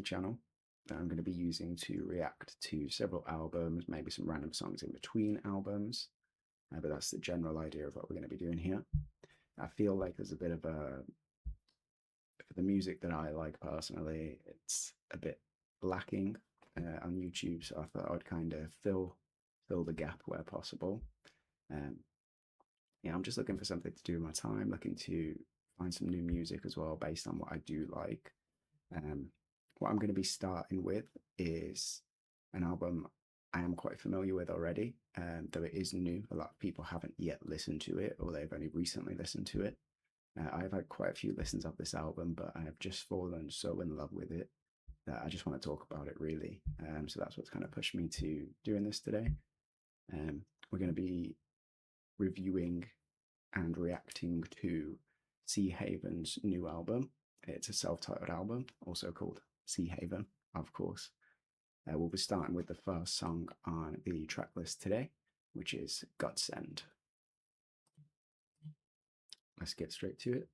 my channel that I'm going to be using to react to several albums, maybe some random songs in between albums. But that's the general idea of what we're going to be doing here. I feel like there's a bit of a, for the music that I like personally, it's a bit lacking on YouTube, so I thought I'd kind of fill the gap where possible. Yeah, I'm just looking for something to do with my time, looking to find some new music as well based on what I do like. What I'm going to be starting with is an album I am quite familiar with already, though it is new. A lot of people haven't yet listened to it, or they've only recently listened to it. I've had quite a few listens of this album, but I have just fallen so in love with it that I just want to talk about it, really. So that's what's kind of pushed me to doing this today. We're going to be reviewing and reacting to Seahaven's new album. It's a self-titled album, also called Seahaven, of course. We'll be starting with the first song on the track list today, which is Godsend. Let's get straight to it.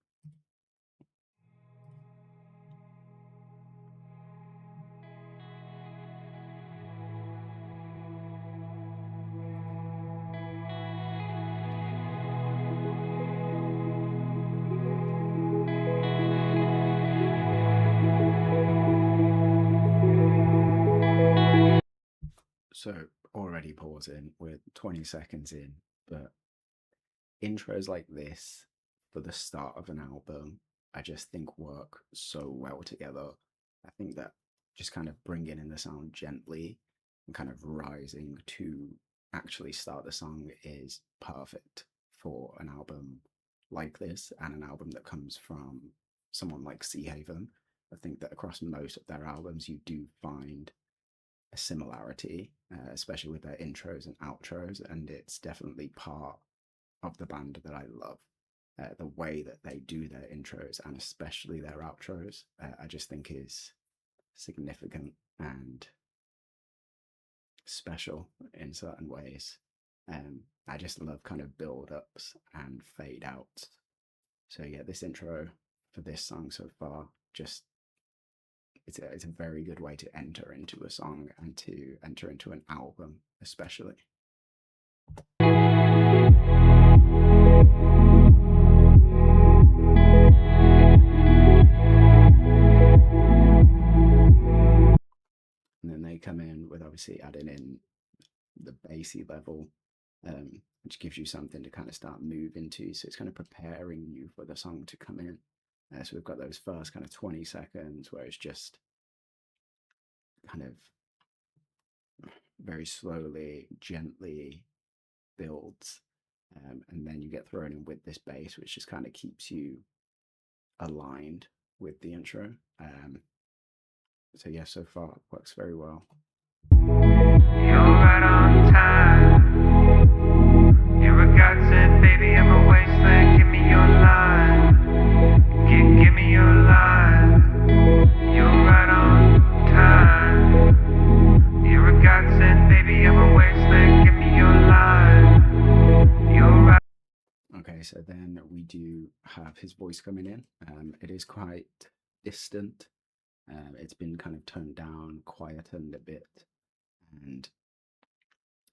So already pausing, we're 20 seconds in, but intros like this for the start of an album, I just think work so well together. I think that just kind of bringing in the sound gently and kind of rising to actually start the song is perfect for an album like this, and an album that comes from someone like Seahaven. I think that across most of their albums you do find a similarity, especially with their intros and outros, and it's definitely part of the band that I love. The way that they do their intros and especially their outros, I just think is significant and special in certain ways. I just love kind of build-ups and fade outs. So yeah, this intro for this song so far, just it's a very good way to enter into a song and to enter into an album, especially. And then they come in with obviously adding in the bassy level, which gives you something to kind of start moving to. So it's kind of preparing you for the song to come in. So we've got those first kind of 20 seconds where it's just kind of very slowly, gently builds. And then you get thrown in with this bass, which just kind of keeps you aligned with the intro. So yeah, so far it works very well. You're right on time. You're a godsend, baby. I'm a wasteland. Give me your line. Give me your line. You're right on time. You're a godsend, baby. I'm a wasteland. Give me your line. You're right. Okay, so then we do have his voice coming in. It is quite distant. It's been kind of toned down, quietened a bit, and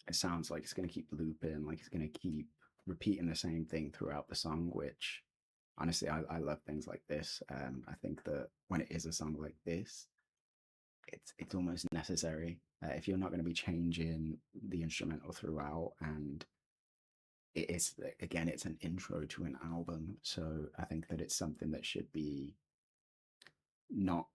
it sounds like it's going to keep looping, like it's going to keep repeating the same thing throughout the song, which honestly I love things like this. I think that when it is a song like this, it's almost necessary. If you're not going to be changing the instrumental throughout, and it is, again, it's an intro to an album, so I think that it's something that should be not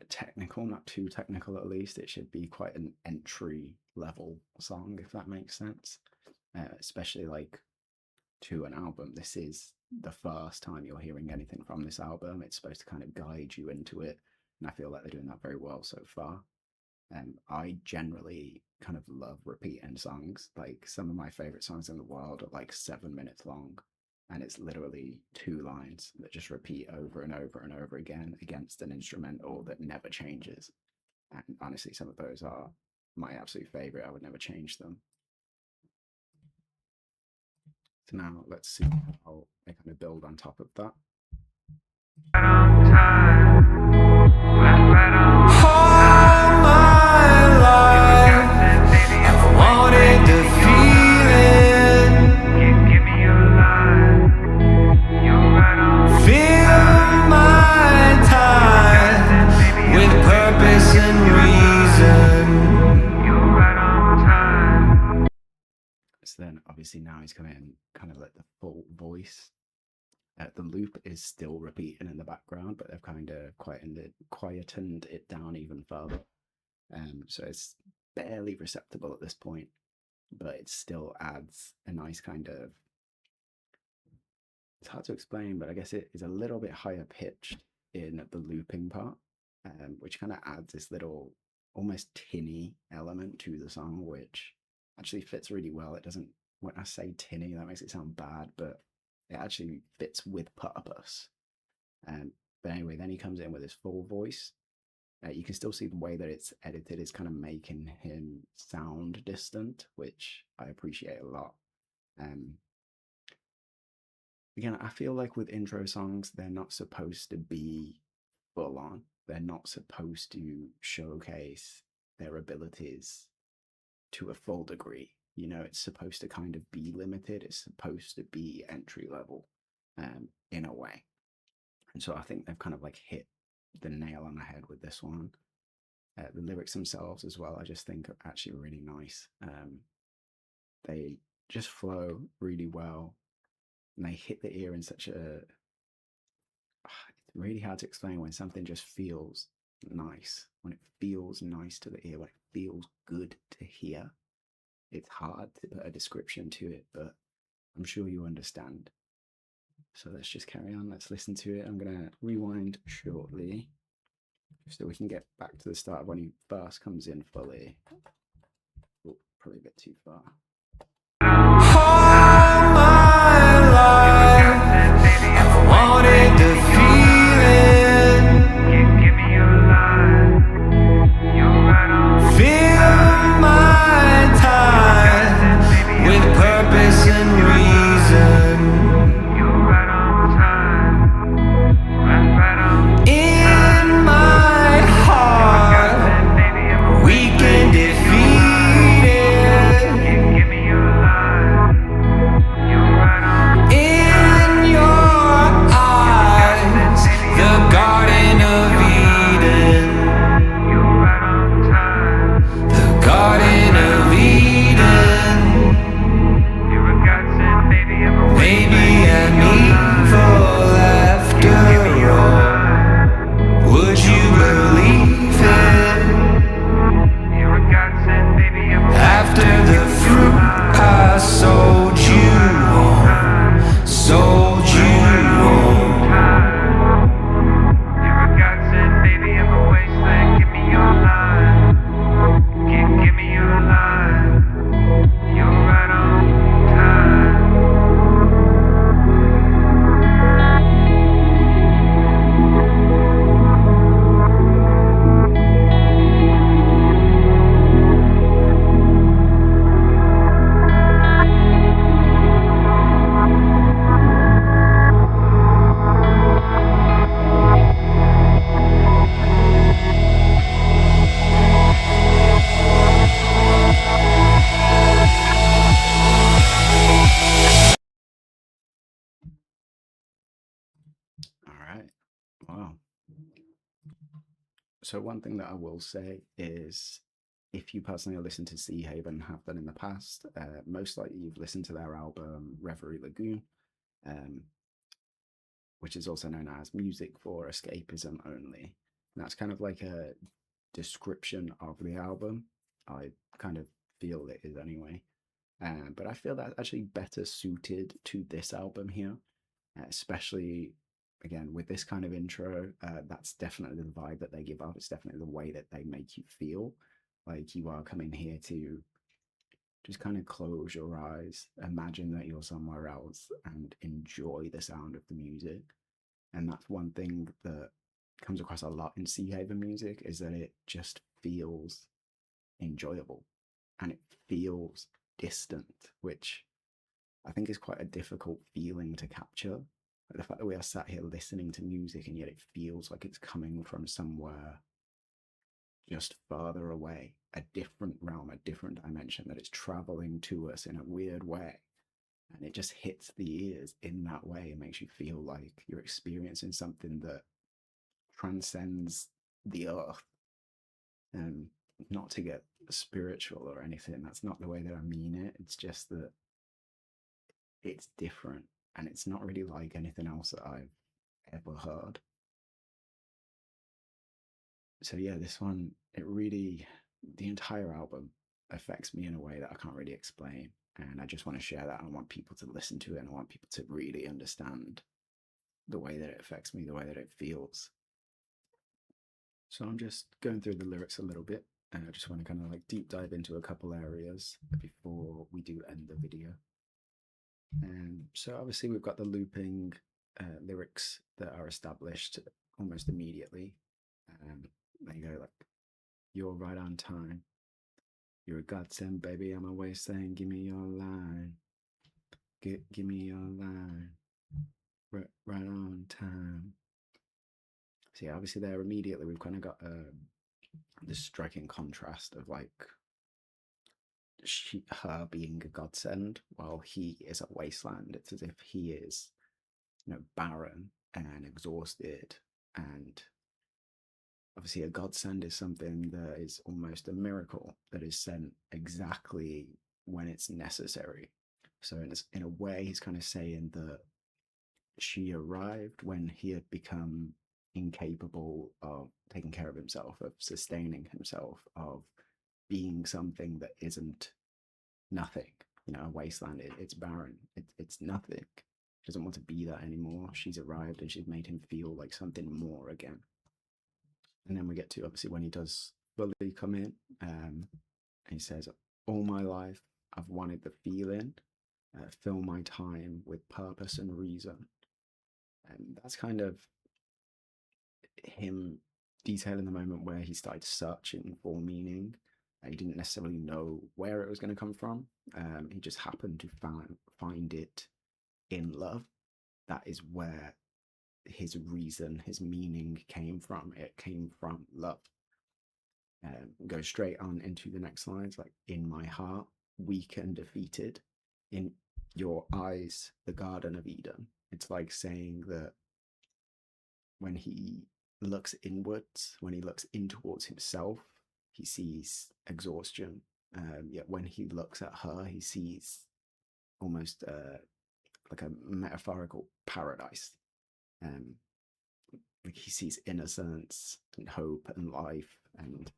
technical, not too technical at least. It should be quite an entry level song, if that makes sense. Especially like to an album. This is the first time you're hearing anything from this album. It's supposed to kind of guide you into it, and I feel like they're doing that very well so far. I generally kind of love repeating songs. Like some of my favorite songs in the world are like 7 minutes long, and it's literally 2 lines that just repeat over and over and over again against an instrumental that never changes. And honestly, some of those are my absolute favorite. I would never change them. So now let's see how they kind of build on top of that. Right on time. Right on. So then obviously now he's coming in kind of like the full voice. The loop is still repeating in the background, but they've kind of quietened it down even further. So it's barely perceptible at this point, but it still adds a nice kind of. It's hard to explain, but I guess it is a little bit higher pitched in the looping part, which kind of adds this little almost tinny element to the song, which actually fits really well. It doesn't, when I say tinny, that makes it sound bad, but it actually fits with purpose. But anyway, then he comes in with his full voice. You can still see the way that it's edited is kind of making him sound distant, which I appreciate a lot. Again, I feel like with intro songs, they're not supposed to be full on. They're not supposed to showcase their abilities to a full degree. You know, it's supposed to kind of be limited. It's supposed to be entry level, in a way. And so I think they've kind of like hit the nail on the head with this one. The lyrics themselves as well, I just think are actually really nice. They just flow really well, and they hit the ear in such a. It's really hard to explain when something just feels nice. When it feels nice to the ear, when it feels good to hear. It's hard to put a description to it, but I'm sure you understand. So let's just carry on. Let's listen to it. I'm going to rewind shortly so we can get back to the start of when he first comes in fully. Oh, probably a bit too far. All my life, I've wanted the feeling. Give me your line. You're right on. Fill my time with purpose and reason. You're right on time. Right on. In my heart, weak and defeated. Give me your line. You're right on. In your eyes, the Garden of Eden. You're right on time. The Garden of Eden. You're a godsend, baby. I'm a Maybe I'm evil after all. Would you believe it? You're a godsend, baby. I'm a After the fruit I sold you on, sold you on. You're a godsend, baby. I'm a wasteland. Give me your line. Give me your line. You're right on time. All right. Wow. So one thing that I will say is if you personally listen to Seahaven, have done in the past, most likely you've listened to their album Reverie Lagoon, um, which is also known as Music for Escapism Only. And that's kind of like a description of the album. I kind of feel it is anyway. But I feel that's actually better suited to this album here, especially again with this kind of intro. That's definitely the vibe that they give off. It's definitely the way that they make you feel like you are coming here to just kind of close your eyes, imagine that you're somewhere else, and enjoy the sound of the music. And that's one thing that comes across a lot in Seahaven music is that it just feels enjoyable and it feels distant, which I think is quite a difficult feeling to capture. Like the fact that we are sat here listening to music and yet it feels like it's coming from somewhere just further away, a different realm, a different dimension, that it's traveling to us in a weird way. And it just hits the ears in that way and makes you feel like you're experiencing something that transcends the earth. And not to get spiritual or anything, that's not the way that I mean it. It's just that it's different and it's not really like anything else that I've ever heard. So yeah, this one, it really, the entire album affects me in a way that I can't really explain. And I just want to share that. I want people to listen to it and I want people to really understand the way that it affects me, the way that it feels. So I'm just going through the lyrics a little bit, and I just want to kind of like deep dive into a couple areas before we do end the video. And so obviously we've got the looping lyrics that are established almost immediately. They go like, "You're right on time. You're a godsend, baby. I'm always saying, give me your line. Give me your line. Right on time." So yeah, obviously there immediately we've kind of got this striking contrast of like her being a godsend while he is a wasteland. It's as if he is, barren and exhausted. And obviously, a godsend is something that is almost a miracle that is sent exactly when it's necessary. So, in a way, he's kind of saying that she arrived when he had become incapable of taking care of himself, of sustaining himself, of being something that isn't nothing. A wasteland, it's barren, it's nothing. She doesn't want to be that anymore. She's arrived and she's made him feel like something more again. And then we get to obviously when he does fully come in, and he says, "All my life, I've wanted the feeling, fill my time with purpose and reason." And that's kind of him detailing the moment where he started searching for meaning. He didn't necessarily know where it was going to come from. He just happened to find it in love. That is where his reason, his meaning came from. It came from love. Go straight on into the next lines, like, "In my heart, weak and defeated. In your eyes, the Garden of Eden." It's like saying that when he looks inwards, when he looks in towards himself, he sees exhaustion. Yet when he looks at her, he sees almost like a metaphorical paradise. Like he sees innocence and hope and life and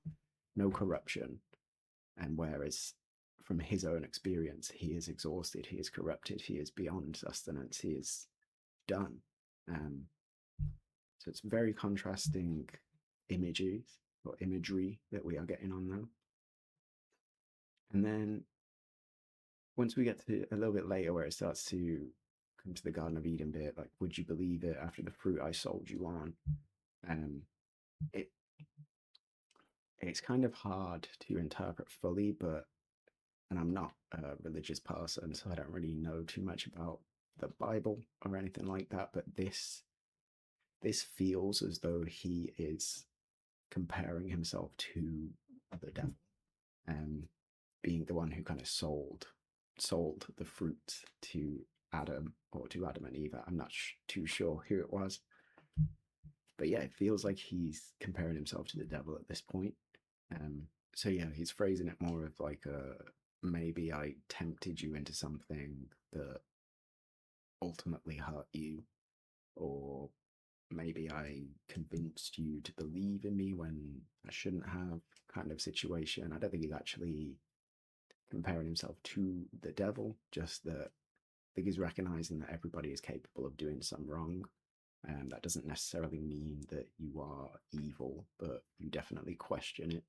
no corruption. And whereas from his own experience, he is exhausted, he is corrupted, he is beyond sustenance, he is done. So it's very contrasting imagery that we are getting on now. And then once we get to a little bit later where it starts to come to the Garden of Eden bit, like, "Would you believe it after the fruit I sold you on?" It's kind of hard to interpret fully, and I'm not a religious person, so I don't really know too much about the Bible or anything like that, but this feels as though he is comparing himself to the devil, being the one who kind of sold the fruit to Adam, or to Adam and Eve. I'm not too sure who it was, but yeah, it feels like he's comparing himself to the devil at this point. So yeah, he's phrasing it more of like maybe I tempted you into something that ultimately hurt you, or maybe I convinced you to believe in me when I shouldn't have, kind of situation. I don't think he's actually comparing himself to the devil, just that I think he's recognizing that everybody is capable of doing some wrong. And that doesn't necessarily mean that you are evil, but you definitely question it.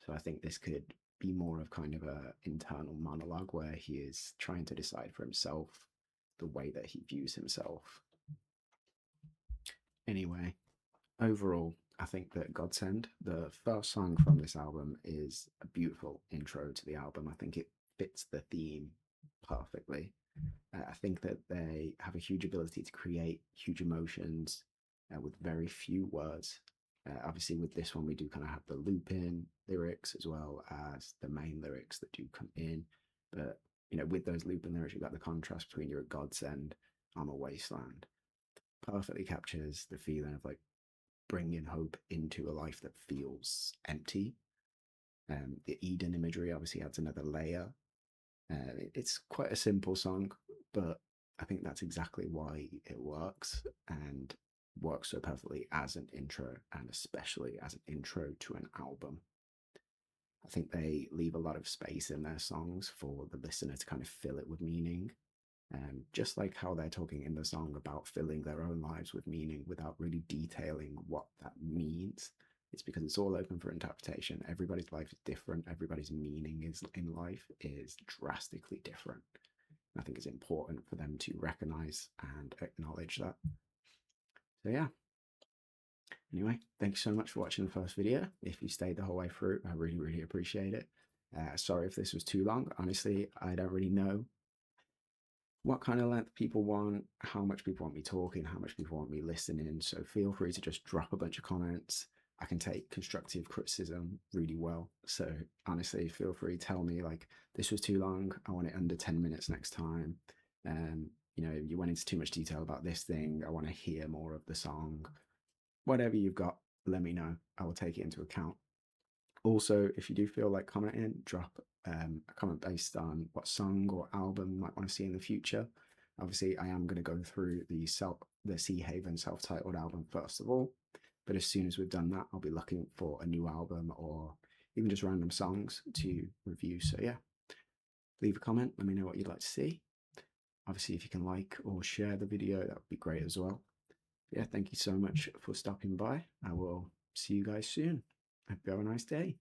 So I think this could be more of kind of a internal monologue where he is trying to decide for himself the way that he views himself. Anyway, overall, I think that Godsend, the first song from this album, is a beautiful intro to the album. I think it fits the theme perfectly. I think that they have a huge ability to create huge emotions with very few words. Obviously, with this one, we do kind of have the loop-in lyrics as well as the main lyrics that do come in. But, with those loop-in lyrics, you've got the contrast between "You're a godsend, I'm a wasteland." Perfectly captures the feeling of like bringing hope into a life that feels empty. The Eden imagery obviously adds another layer. It's quite a simple song, but I think that's exactly why it works, and works so perfectly as an intro, and especially as an intro to an album. I think they leave a lot of space in their songs for the listener to kind of fill it with meaning. Just like how they're talking in the song about filling their own lives with meaning without really detailing what that means. It's because it's all open for interpretation. Everybody's life is different. Everybody's meaning is in life is drastically different. I think it's important for them to recognize and acknowledge that. So yeah. Anyway, thank you so much for watching the first video. If you stayed the whole way through, I really, really appreciate it. Sorry if this was too long. Honestly, I don't really know what kind of length people want, how much people want me talking, how much people want me listening. So feel free to just drop a bunch of comments. I can take constructive criticism really well. So honestly, feel free to tell me like this was too long. I want it under 10 minutes next time. You know, you went into too much detail about this thing. I want to hear more of the song. Whatever you've got, let me know. I will take it into account. Also, if you do feel like commenting, drop a comment based on what song or album you might want to see in the future. Obviously, I am going to go through the Seahaven self-titled album first of all, but as soon as we've done that, I'll be looking for a new album or even just random songs to review. So yeah, leave a comment. Let me know what you'd like to see. Obviously, if you can like or share the video, that would be great as well. Yeah, thank you so much for stopping by. I will see you guys soon. Hope you have a nice day.